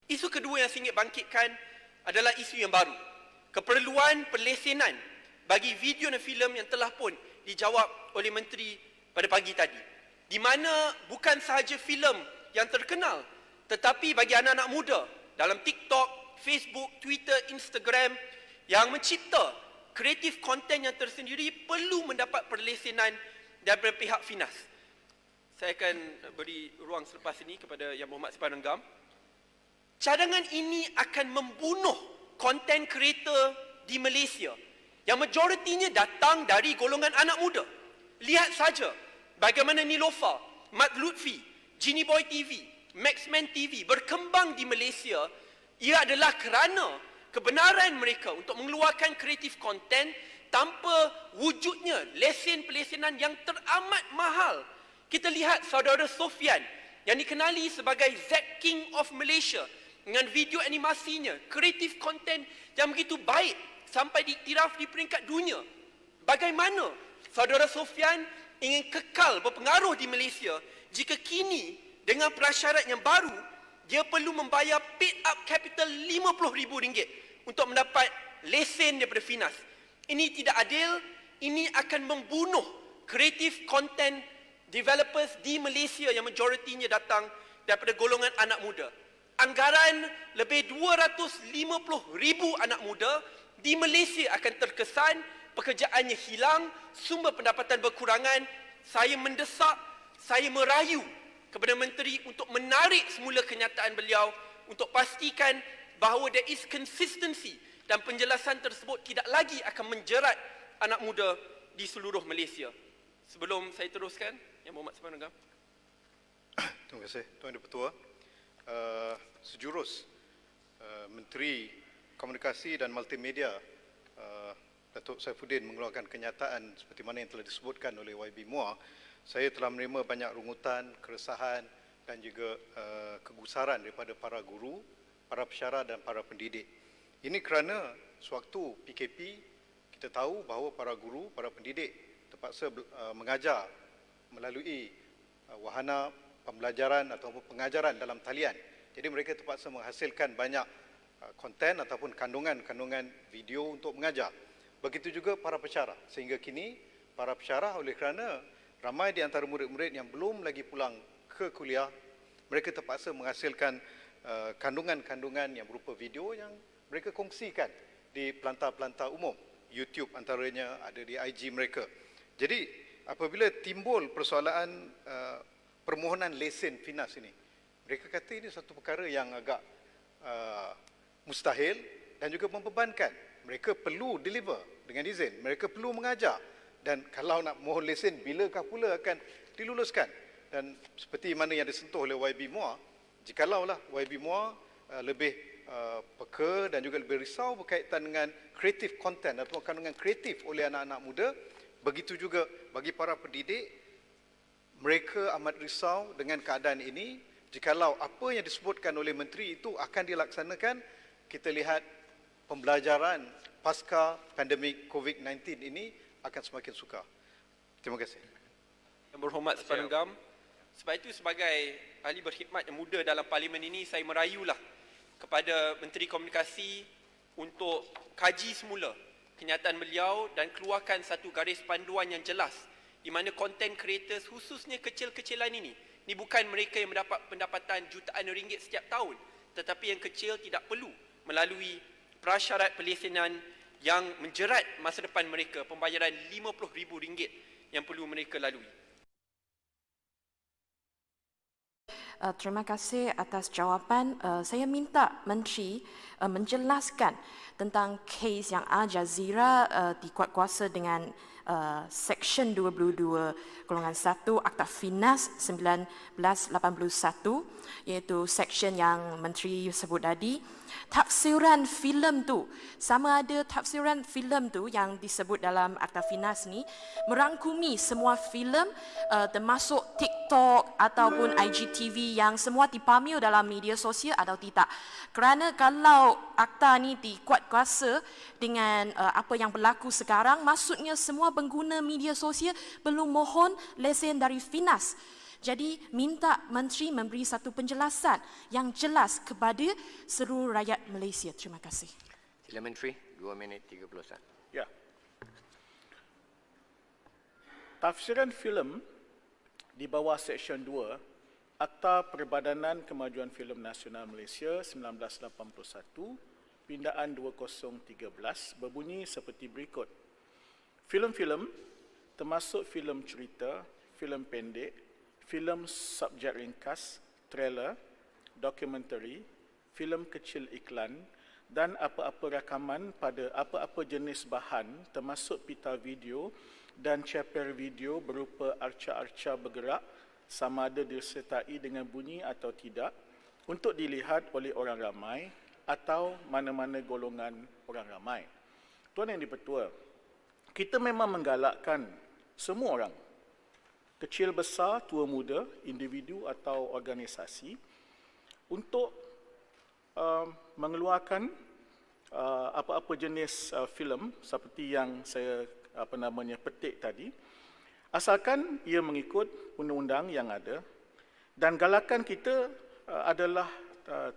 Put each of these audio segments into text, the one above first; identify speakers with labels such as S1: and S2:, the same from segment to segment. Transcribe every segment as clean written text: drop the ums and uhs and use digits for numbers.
S1: Isu kedua yang saya ingin bangkitkan adalah isu yang baru. Keperluan perlesenan bagi video dan filem yang telah pun dijawab oleh Menteri pada pagi tadi. Di mana bukan sahaja filem yang terkenal, tetapi bagi anak-anak muda dalam TikTok, Facebook, Twitter, Instagram yang mencipta kreatif konten yang tersendiri perlu mendapat perlesenan daripada pihak Finas. Saya akan beri ruang selepas ini kepada Yang Berhormat Simpan Enggam. Cadangan ini akan membunuh konten kreator di Malaysia yang majoritinya datang dari golongan anak muda. Lihat saja bagaimana Nilofa, Mat Lutfi, Genie Boy TV, Maxman TV berkembang di Malaysia. Ia adalah kerana kebenaran mereka untuk mengeluarkan kreatif konten tanpa wujudnya lesen-pelesenan yang teramat mahal. Kita lihat saudara Sofian yang dikenali sebagai Z King of Malaysia dengan video animasinya, kreatif konten yang begitu baik sampai diiktiraf di peringkat dunia. Bagaimana saudara Sofian ingin kekal berpengaruh di Malaysia jika kini dengan prasyarat yang baru dia perlu membayar paid up capital RM50,000 untuk mendapat lesen daripada Finas. Ini tidak adil, ini akan membunuh kreatif content developers di Malaysia yang majoritinya datang daripada golongan anak muda. Anggaran lebih 250,000 anak muda di Malaysia akan terkesan, pekerjaannya hilang, sumber pendapatan berkurangan. Saya mendesak, saya merayu kepada Menteri untuk menarik semula kenyataan beliau untuk pastikan bahawa there is consistency dan penjelasan tersebut tidak lagi akan menjerat anak muda di seluruh Malaysia. Sebelum saya teruskan, Yang Berhormat Simpan Enggam.
S2: Terima kasih Tuan Di-Pertua. Sejurus Menteri Komunikasi dan Multimedia Datuk Saifuddin mengeluarkan kenyataan seperti mana yang telah disebutkan oleh YB Muar. Saya telah menerima banyak rungutan, keresahan dan juga kegusaran daripada para guru, para pensyarah dan para pendidik. Ini kerana sewaktu PKP kita tahu bahawa para guru, para pendidik terpaksa mengajar melalui wahana pembelajaran ataupun pengajaran dalam talian. Jadi mereka terpaksa menghasilkan banyak konten ataupun kandungan-kandungan video untuk mengajar. Begitu juga para pensyarah. Sehingga kini para pensyarah oleh kerana ramai di antara murid-murid yang belum lagi pulang ke kuliah, mereka terpaksa menghasilkan kandungan-kandungan yang berupa video yang mereka kongsikan di pelantar-pelantar umum. YouTube antaranya, ada di IG mereka. Jadi apabila timbul persoalan permohonan lesen Finas ini, mereka kata ini satu perkara yang agak mustahil dan juga membebankan. Mereka perlu deliver dengan izin, mereka perlu mengajar. Dan kalau nak mohon lesen, bilakah pula akan diluluskan? Dan seperti mana yang disentuh oleh YB Muar, jikalaulah YB Muar lebih peka dan juga lebih risau berkaitan dengan kreatif content atau kandungan kreatif oleh anak-anak muda, begitu juga bagi para pendidik, mereka amat risau dengan keadaan ini. Jikalau apa yang disebutkan oleh Menteri itu akan dilaksanakan, kita lihat pembelajaran pasca pandemik COVID-19 ini akan semakin sukar. Terima kasih.
S1: Yang Berhormat Simpan Enggam, sebab itu sebagai ahli berkhidmat yang muda dalam parlimen ini, saya merayulah kepada Menteri Komunikasi untuk kaji semula kenyataan beliau dan keluarkan satu garis panduan yang jelas di mana content creators khususnya kecil-kecilan ini bukan mereka yang mendapat pendapatan jutaan ringgit setiap tahun, tetapi yang kecil tidak perlu melalui prasyarat pelesenan yang menjerat masa depan mereka, pembayaran RM50,000 yang perlu mereka lalui.
S3: Terima kasih atas jawapan. Saya minta Menteri menjelaskan tentang kes yang Al Jazeera dikuatkuasa dengan Seksyen 22/1 Akta Finas 1981, iaitu seksyen yang Menteri sebut tadi. Tafsiran filem tu, sama ada tafsiran filem tu yang disebut dalam Akta Finas ni merangkumi semua filem termasuk TikTok ataupun IGTV yang semua dipamil dalam media sosial atau tidak. Kerana kalau akta ni dikuatkuasa dengan apa yang berlaku sekarang, maksudnya semua pengguna media sosial perlu mohon lesen dari Finas. Jadi minta Menteri memberi satu penjelasan yang jelas kepada seluruh rakyat Malaysia. Terima kasih.
S4: Sila Menteri, 2 minit 30 saat.
S5: Ya. Tafsiran filem di bawah Seksyen 2 Akta Perbadanan Kemajuan Filem Nasional Malaysia 1981 Pindaan 2013 berbunyi seperti berikut. Filem-filem termasuk filem cerita, filem pendek, filem subjek ringkas, trailer, dokumentari, filem kecil iklan dan apa-apa rakaman pada apa-apa jenis bahan termasuk pita video dan ceper video berupa arca-arca bergerak sama ada disertai dengan bunyi atau tidak untuk dilihat oleh orang ramai atau mana-mana golongan orang ramai. Tuan Yang di-Pertua, kita memang menggalakkan semua orang, kecil besar, tua muda, individu atau organisasi untuk mengeluarkan apa-apa jenis filem seperti yang saya petik tadi, asalkan ia mengikut undang-undang yang ada, dan galakan kita adalah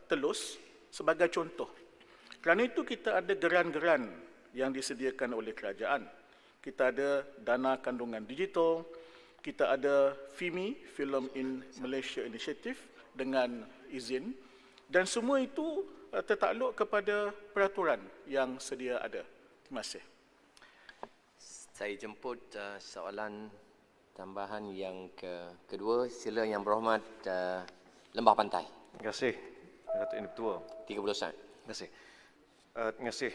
S5: telus sebagai contoh. Kerana itu kita ada geran-geran yang disediakan oleh kerajaan. Kita ada dana kandungan digital, kita ada FIMI, Film in Malaysia Initiative dengan izin, dan semua itu tertakluk kepada peraturan yang sedia ada. Terima kasih.
S4: Saya jemput soalan tambahan yang kedua. Sila Yang Berhormat Lembah Pantai.
S6: Terima kasih, Datuk Yang Ketua.
S4: 30 saat.
S6: Terima kasih. Terima kasih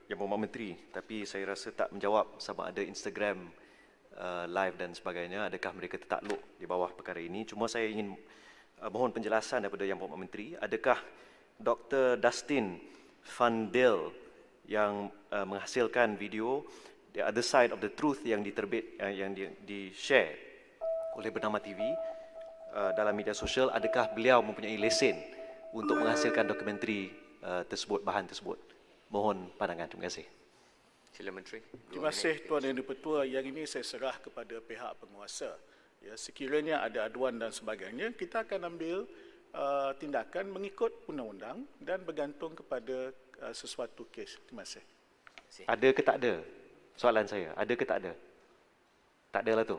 S6: Yang Berhormat Menteri. Tapi saya rasa tak menjawab sama ada Instagram live dan sebagainya. Adakah mereka tertakluk di bawah perkara ini? Cuma saya ingin mohon penjelasan daripada Yang Berhormat Menteri. Adakah Dr. Dustin Van Dale yang menghasilkan video The Other Side of the Truth yang yang di-share oleh Bernama TV dalam media sosial, adakah beliau mempunyai lesen untuk menghasilkan dokumentari tersebut, bahan tersebut? Mohon pandangan. Terima kasih.
S4: Sila Menteri.
S5: Terima kasih Tuan Yang di-Pertua. Yang ini saya serah kepada pihak penguasa. Ya, sekiranya ada aduan dan sebagainya, kita akan ambil tindakan mengikut undang-undang dan bergantung kepada sesuatu kes. Terima kasih.
S6: Ada ke tak ada? Soalan saya, ada ke tak ada? Tak ada lah tu.